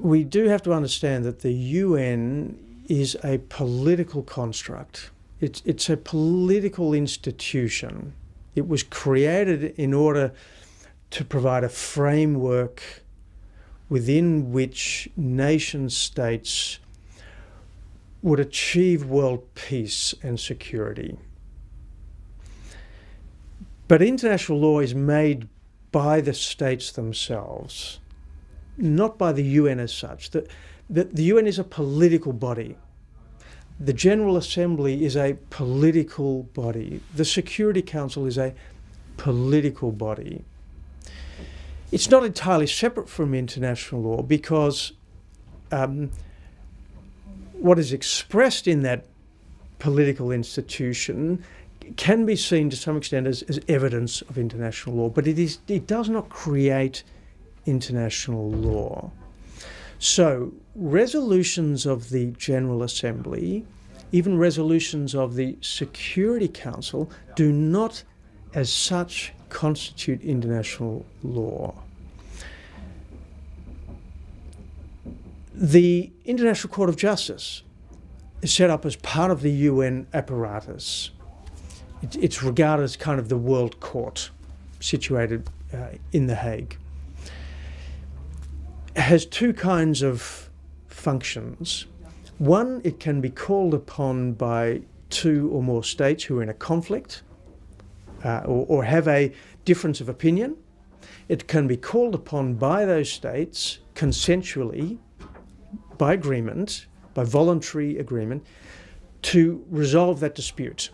we do have to understand that the UN is a political construct. It's a political institution. It was created in order to provide a framework within which nation states would achieve world peace and security. But international law is made by the states themselves, not by the UN as such. The UN is a political body. The General Assembly is a political body. The Security Council is a political body. It's not entirely separate from international law because what is expressed in that political institution can be seen to some extent as evidence of international law, but it does not create international law. So resolutions of the General Assembly, even resolutions of the Security Council, do not as such constitute international law. The International Court of Justice is set up as part of the UN apparatus. It's regarded as kind of the world court situated in The Hague. It has two kinds of functions. One, it can be called upon by two or more states who are in a conflict or have a difference of opinion. It can be called upon by those states consensually, by agreement, by voluntary agreement, to resolve that dispute.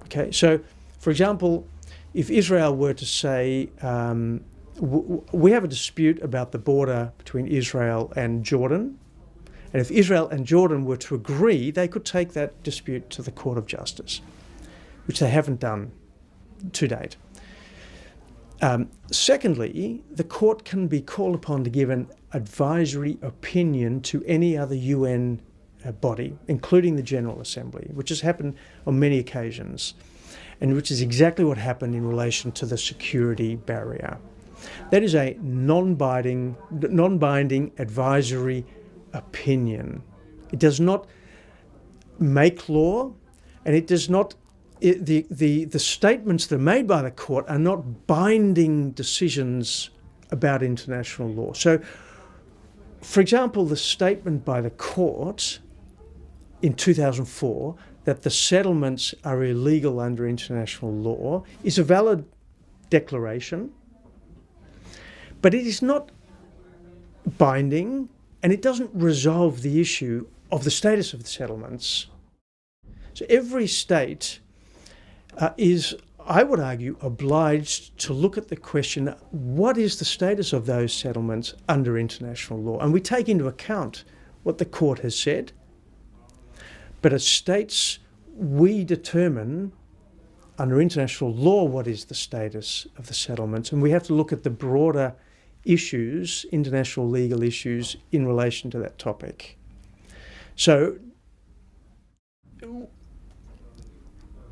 Okay, so for example, if Israel were to say, we have a dispute about the border between Israel and Jordan, and if Israel and Jordan were to agree, they could take that dispute to the Court of Justice, which they haven't done to date. Secondly, the court can be called upon to give an advisory opinion to any other UN body, including the General Assembly, which has happened on many occasions, and which is exactly what happened in relation to the security barrier. That is a non-binding advisory opinion. It does not make law, and it does not. The statements that are made by the court are not binding decisions about international law. So, for example, the statement by the court in 2004 that the settlements are illegal under international law is a valid declaration, but it is not binding, and it doesn't resolve the issue of the status of the settlements. So every state is, I would argue, obliged to look at the question, what is the status of those settlements under international law? And we take into account what the court has said, but as states, we determine under international law what is the status of the settlements, and we have to look at the broader issues, international legal issues, in relation to that topic. So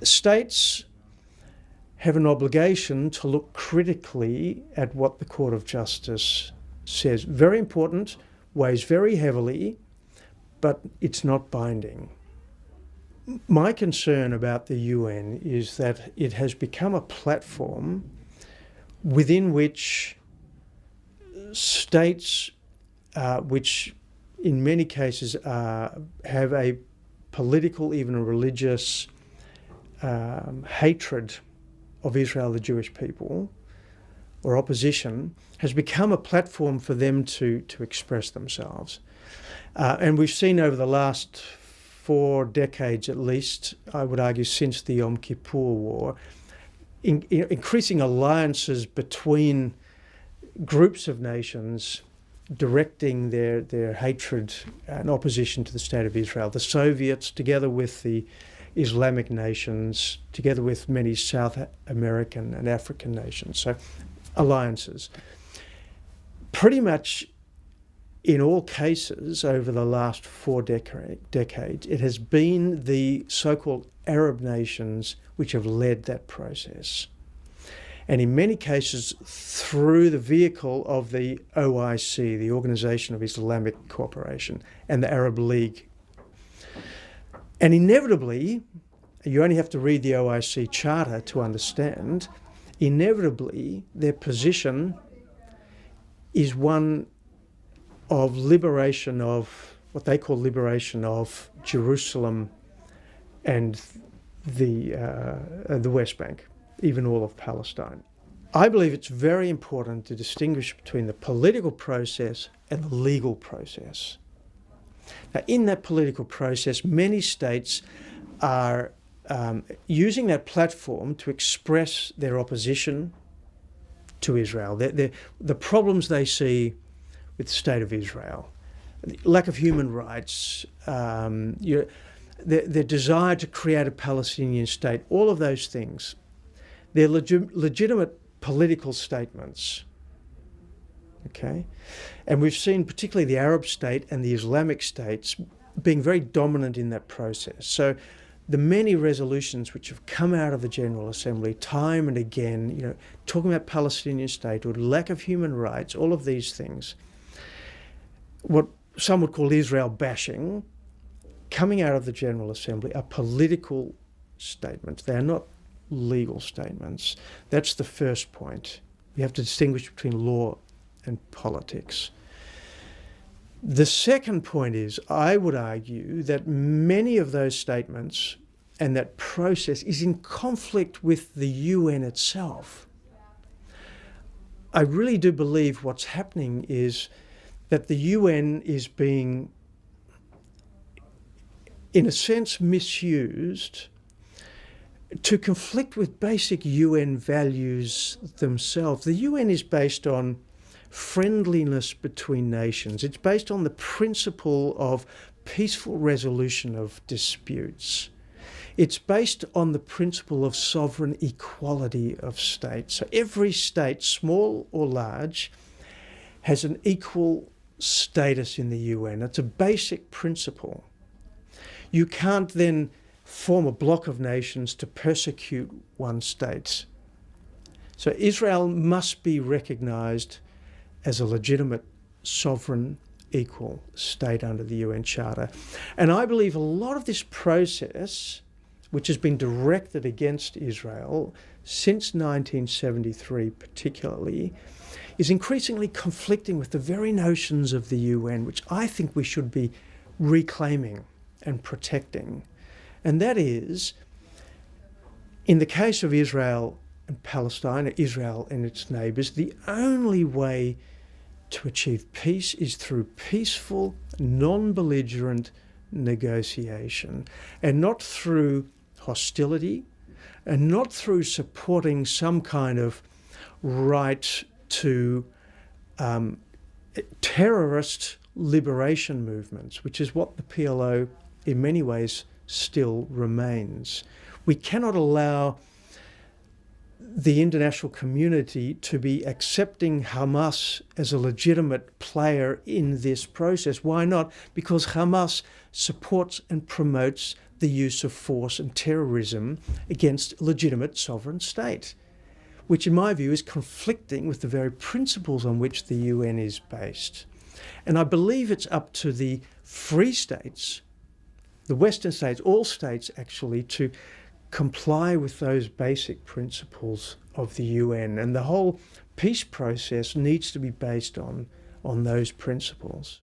states have an obligation to look critically at what the Court of Justice says. Very important, weighs very heavily, but it's not binding. My concern about the UN is that it has become a platform within which states, which in many cases have a political, even a religious hatred of Israel, the Jewish people, or opposition, has become a platform for them to express themselves. And we've seen over the last 4 decades at least, I would argue since the Yom Kippur War, increasing alliances between groups of nations directing their hatred and opposition to the State of Israel. The Soviets, together with the Islamic nations, together with many South American and African nations. So alliances. Pretty much in all cases over the last 4 decades, it has been the so-called Arab nations which have led that process. and in many cases through the vehicle of the OIC, the Organisation of Islamic Cooperation, and the Arab League. And inevitably, you only have to read the OIC Charter to understand, inevitably their position is one of liberation of, what they call liberation of Jerusalem and the West Bank, even all of Palestine. I believe it's very important to distinguish between the political process and the legal process. Now, in that political process, many states are using that platform to express their opposition to Israel, the problems they see with the state of Israel, lack of human rights, their desire to create a Palestinian state, all of those things. They're legitimate political statements. Okay? And we've seen particularly the Arab state and the Islamic states being very dominant in that process. So the many resolutions which have come out of the General Assembly time and again, talking about Palestinian statehood, lack of human rights, all of these things, what some would call Israel bashing, coming out of the General Assembly are political statements. They are not legal statements. That's the first point. You have to distinguish between law and politics. The second point is, I would argue that many of those statements and that process is in conflict with the UN itself. I really do believe what's happening is that the UN is being, in a sense, misused to conflict with basic UN values themselves. The UN is based on friendliness between nations. It's based on the principle of peaceful resolution of disputes. It's based on the principle of sovereign equality of states. So every state, small or large, has an equal status in the UN. It's a basic principle. You can't then form a bloc of nations to persecute one state. So Israel must be recognised as a legitimate, sovereign, equal state under the UN Charter. And I believe a lot of this process, which has been directed against Israel since 1973 particularly, is increasingly conflicting with the very notions of the UN, which I think we should be reclaiming and protecting. And that is, in the case of Israel and Palestine, Israel and its neighbours, the only way to achieve peace is through peaceful, non-belligerent negotiation, and not through hostility, and not through supporting some kind of right to terrorist liberation movements, which is what the PLO in many ways still remains. We cannot allow the international community to be accepting Hamas as a legitimate player in this process. Why not? Because Hamas supports and promotes the use of force and terrorism against a legitimate sovereign state, which in my view is conflicting with the very principles on which the UN is based. And I believe it's up to the free states, the Western states, all states actually, to comply with those basic principles of the UN. And the whole peace process needs to be based on those principles.